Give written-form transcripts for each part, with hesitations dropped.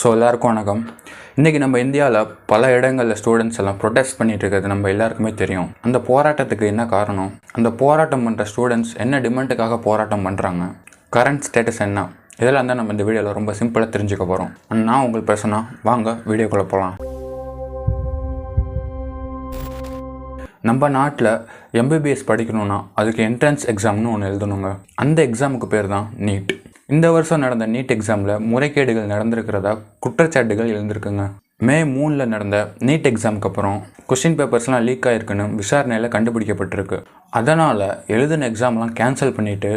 எல்லாருக்கும் வணக்கம். இன்றைக்கி நம்ம இந்தியாவில் பல இடங்களில் ஸ்டூடெண்ட்ஸ் எல்லாம் ப்ரொடெஸ்ட் பண்ணிகிட்டு இருக்கிறது நம்ம எல்லாருக்குமே தெரியும். அந்த போராட்டத்துக்கு என்ன காரணம், அந்த போராட்டம் பண்ணுற ஸ்டூடெண்ட்ஸ் என்ன டிமாண்டுக்காக போராட்டம் பண்ணுறாங்க, கரண்ட் ஸ்டேட்டஸ் என்ன, இதெல்லாம் தான் நம்ம இந்த வீடியோவில் ரொம்ப சிம்பிளாக தெரிஞ்சுக்க போகிறோம். நான் உங்களுக்கு பேசுனா வாங்க வீடியோக்குள்ளே போகலாம். நம்ம நாட்டில் எம்பிபிஎஸ் படிக்கணும்னா அதுக்கு என்ட்ரன்ஸ் எக்ஸாம்னு ஒன்று எழுதணுங்க. அந்த எக்ஸாமுக்கு பேர் தான் நீட். இந்த வருஷம் நடந்த நீட் எக்ஸாமில் முறைகேடுகள் நடந்திருக்கிறதா குற்றச்சாட்டுகள் எழுந்திருக்குங்க. மே 3 நடந்த நீட் எக்ஸாமுக்கு அப்புறம் கொஸ்டின் பேப்பர்ஸ்லாம் லீக் ஆகிருக்குன்னு விசாரணையில் கண்டுபிடிக்கப்பட்டிருக்கு. அதனால் எழுதின எக்ஸாம்லாம் கேன்சல் பண்ணிவிட்டு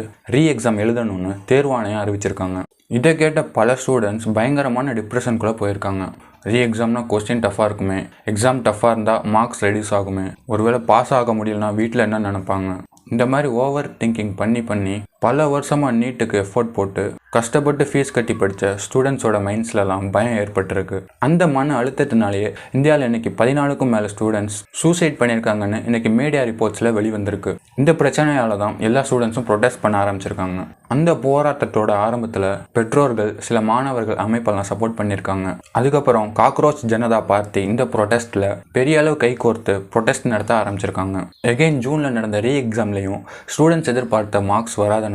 எக்ஸாம் எழுதணும்னு தேர்வாணையம் அறிவிச்சிருக்காங்க. இதை கேட்ட பல ஸ்டூடெண்ட்ஸ் பயங்கரமான டிப்ரெஷனுக்குள்ளே போயிருக்காங்க. எக்ஸாம்னா கொஸ்டின் டஃப்பாக இருக்குமே, எக்ஸாம் டஃப்பாக இருந்தால் மார்க்ஸ் ரெடியூஸ் ஆகுமே, ஒருவேளை பாஸ் ஆக முடியலனா வீட்டில் என்ன நினைப்பாங்க, இந்த மாதிரி ஓவர் திங்கிங் பண்ணி பல வருஷமாக நீட்டுக்கு எஃபோர்ட் போட்டு கஷ்டப்பட்டு ஃபீஸ் கட்டி படித்த ஸ்டூடெண்ட்ஸோட மைண்ட்ஸ்லலாம் பயம் ஏற்பட்டிருக்கு. அந்த மன அழுத்தத்தினாலேயே இந்தியாவில் இன்றைக்கி 14க்கும் மேலே ஸ்டூடெண்ட்ஸ் சூசைட் பண்ணியிருக்காங்கன்னு இன்றைக்கி மீடியா ரிப்போர்ட்ஸில் வெளிவந்திருக்கு. இந்த பிரச்சனையால் தான் எல்லா ஸ்டூடெண்ட்ஸும் ப்ரொடெஸ்ட் பண்ண ஆரம்பிச்சிருக்காங்க. அந்த போராட்டத்தோட ஆரம்பத்தில் பெற்றோர்கள் சில மாணவர்கள் அமைப்பெல்லாம் சப்போர்ட் பண்ணியிருக்காங்க. அதுக்கப்புறம் காக்ரோச் ஜனதா பார்ட்டி இந்த ப்ரொடெஸ்ட்டில் பெரிய அளவு கை கோர்த்து ப்ரொடெஸ்ட் நடத்த ஆரம்பிச்சிருக்காங்க. எகெயின் ஜூனில் நடந்த எக்ஸாம்லேயும் ஸ்டூடெண்ட்ஸ் எதிர்பார்த்த மார்க்ஸ் வராதனால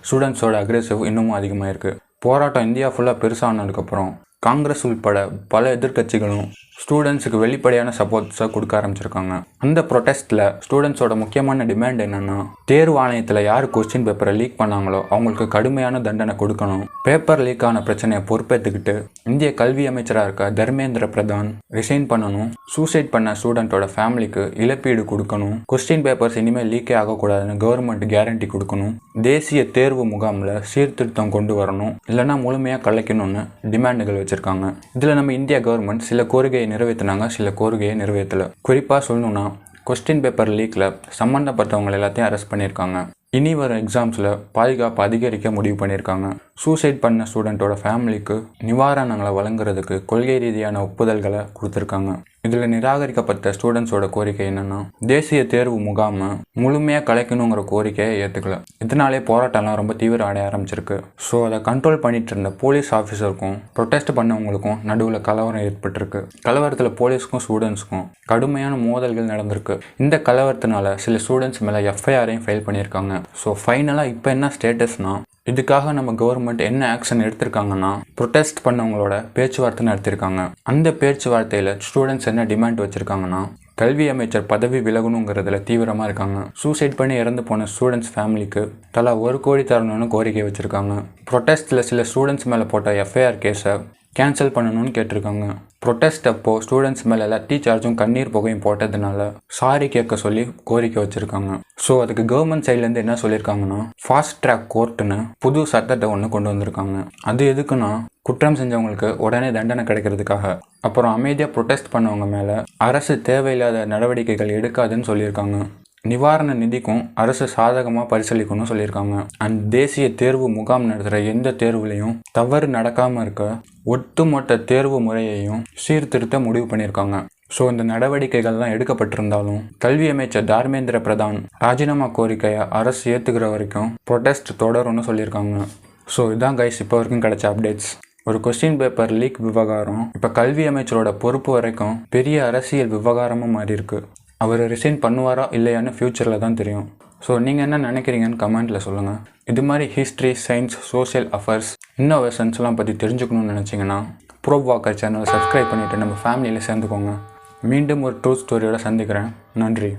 ஸ்டூடெண்ட்ஸோட அக்ரெசிவ் இன்னமும் அதிகமாக இருக்குது. போராட்டம் இந்தியா ஃபுல்லாக பெருசானதுக்கப்புறம் காங்கிரஸ் உள்பட பல எதிர்கட்சிகளும் ஸ்டூடெண்ட்ஸுக்கு வெளிப்படையான சப்போர்ட்ஸை கொடுக்க ஆரம்பிச்சிருக்காங்க. அந்த ப்ரொடெஸ்ட்டில் ஸ்டூடெண்ட்ஸோட முக்கியமான டிமாண்ட் என்னென்னா, தேர்வு ஆணையத்தில் யார் கொஸ்டின் பேப்பரை லீக் பண்ணாங்களோ அவங்களுக்கு கடுமையான தண்டனை கொடுக்கணும், பேப்பர் லீக் ஆன பிரச்சனையை பொறுப்பேற்றுக்கிட்டு இந்திய கல்வி அமைச்சராக இருக்க தர்மேந்திர பிரதான் ரிசைன் பண்ணணும், சூசைட் பண்ண ஸ்டூடெண்ட்டோட ஃபேமிலிக்கு இழப்பீடு கொடுக்கணும், கொஸ்டின் பேப்பர்ஸ் இனிமேல் லீக்கே ஆகக்கூடாதுன்னு கவர்மெண்ட் கேரண்டி கொடுக்கணும், தேசிய தேர்வு முகாமில் சீர்திருத்தம் கொண்டு வரணும், இல்லைனா முழுமையாக கலைக்கணும்னு டிமாண்டுகள் வச்சுருக்காங்க. இதில் நம்ம இந்தியா கவர்மெண்ட் சில கோரிக்கையை நிறைவேற்றினாங்க, சில கோரிக்கையை நிறைவேற்றலை. குறிப்பாக சொல்லணும்னா கொஸ்டின் பேப்பர் லீக்கில் சம்மந்தப்பட்டவங்க எல்லாத்தையும் அரெஸ்ட் பண்ணியிருக்காங்க. இனி வரும் எக்ஸாம்ஸில் பாதுகாப்பு அதிகரிக்க முடிவு பண்ணியிருக்காங்க. சூசைட் பண்ண ஸ்டூடெண்ட்டோட ஃபேமிலிக்கு நிவாரணங்களை வழங்குறதுக்கு கொள்கை ரீதியான ஒப்புதல்களை கொடுத்துருக்காங்க. இதில் நிராகரிக்கப்பட்ட ஸ்டூடெண்ட்ஸோட கோரிக்கை என்னென்னா, தேசிய தேர்வு முகாமை முழுமையாக கலைக்கணுங்கிற கோரிக்கையை ஏற்றுக்கல. இதனாலே போராட்டம்லாம் ரொம்ப தீவிரம் அடைய ஆரம்பிச்சிருக்கு. ஸோ அதை கண்ட்ரோல் பண்ணிட்டு இருந்த போலீஸ் ஆஃபீஸருக்கும் ப்ரொடெஸ்ட் பண்ணவங்களுக்கும் நடுவில் கலவரம் ஏற்பட்டிருக்கு. கலவரத்தில் போலீஸுக்கும் ஸ்டூடெண்ட்ஸுக்கும் கடுமையான மோதல்கள் நடந்திருக்கு. இந்த கலவரத்தினால சில ஸ்டூடெண்ட்ஸ் மேலே எஃப்ஐஆரையும் ஃபைல் பண்ணியிருக்காங்க. ஸோ ஃபைனலாக இப்போ என்ன ஸ்டேட்டஸ்னால், இதுக்காக நம்ம கவர்மெண்ட் என்ன ஆக்ஷன் எடுத்திருக்காங்கன்னா, ப்ரொடெஸ்ட் பண்ணவங்களோட பேச்சுவார்த்தை நடத்திருக்காங்க. அந்த பேச்சுவார்த்தையில் ஸ்டூடெண்ட்ஸ் என்ன டிமாண்ட் வச்சுருக்காங்கன்னா, கல்வி அமைச்சர் பதவி விலகணுங்கிறதுல தீவிரமாக இருக்காங்க. சூசைட் பண்ணி இறந்து போன ஸ்டூடெண்ட்ஸ் ஃபேமிலிக்கு தலா 1 கோடி தரணும்னு கோரிக்கை வச்சுருக்காங்க. ப்ரொடெஸ்ட்டில் சில ஸ்டூடெண்ட்ஸ் மேலே போட்ட எஃப்ஐஆர் கேஸை கேன்சல் பண்ணணும்னு கேட்டிருக்காங்க. ப்ரொடெஸ்ட் அப்போது ஸ்டூடெண்ட்ஸ் மேலே லத்தி சார்ஜும் கண்ணீர் புகையும் போட்டதுனால சாரி கேட்க சொல்லி கோரிக்கை வச்சுருக்காங்க. ஸோ அதுக்கு கவர்மெண்ட் சைட்லேருந்து என்ன சொல்லியிருக்காங்கன்னா, ஃபாஸ்ட் ட்ராக் கோர்ட்டுன்னு புது சட்டத்தை ஒன்று கொண்டு வந்திருக்காங்க. அது எதுக்குன்னா, குற்றம் செஞ்சவங்களுக்கு உடனே தண்டனை கிடைக்கிறதுக்காக. அப்புறம் அமைதியாக ப்ரொடெஸ்ட் பண்ணவங்க மேலே அரசு தேவையில்லாத நடவடிக்கைகள் எடுக்காதுன்னு சொல்லியிருக்காங்க. நிவாரண நிதிக்கும் அரசு சாதகமாக பரிசீலிக்கணும்னு சொல்லியிருக்காங்க. அண்ட் தேசிய தேர்வு முகாம் நடத்துகிற எந்த தேர்வுலையும் தவறு நடக்காமல் இருக்க ஒட்டுமொத்த தேர்வு முறையையும் சீர்திருத்த முடிவு பண்ணியிருக்காங்க. ஸோ இந்த நடவடிக்கைகள்லாம் எடுக்கப்பட்டிருந்தாலும் கல்வி அமைச்சர் தர்மேந்திர பிரதான் ராஜினாமா கோரிக்கையை அரசு ஏற்றுக்கிற வரைக்கும் ப்ரொடெஸ்ட் தொடரும்னு சொல்லியிருக்காங்க. ஸோ இதான் கைஸ் இப்போ வரைக்கும் கிடைச்ச அப்டேட்ஸ். ஒரு கொஸ்டின் பேப்பர் லீக் விவகாரம் இப்போ கல்வி அமைச்சரோட பொறுப்பு வரைக்கும் பெரிய அரசியல் விவகாரமாக மாறி இருக்கு. அவர் ரிசைன் பண்ணுவாரா இல்லையான்னு ஃப்யூச்சரில் தான் தெரியும். ஸோ நீங்கள் என்ன நினைக்கிறீங்கன்னு கமெண்ட்டில் சொல்லுங்கள். இது மாதிரி ஹிஸ்ட்ரி, சயின்ஸ், சோஷியல் அஃபேர்ஸ், இன்னோவேஷன்ஸ்லாம் பற்றி தெரிஞ்சுக்கணும்னு நினச்சிங்கன்னா ப்ரோப் வாக்கர் சேனலை சப்ஸ்கிரைப் பண்ணிவிட்டு நம்ம ஃபேமிலியில் சேர்ந்துக்கோங்க. மீண்டும் ஒரு ட்ரூ ஸ்டோரியோட சந்திக்கிறேன். நன்றி.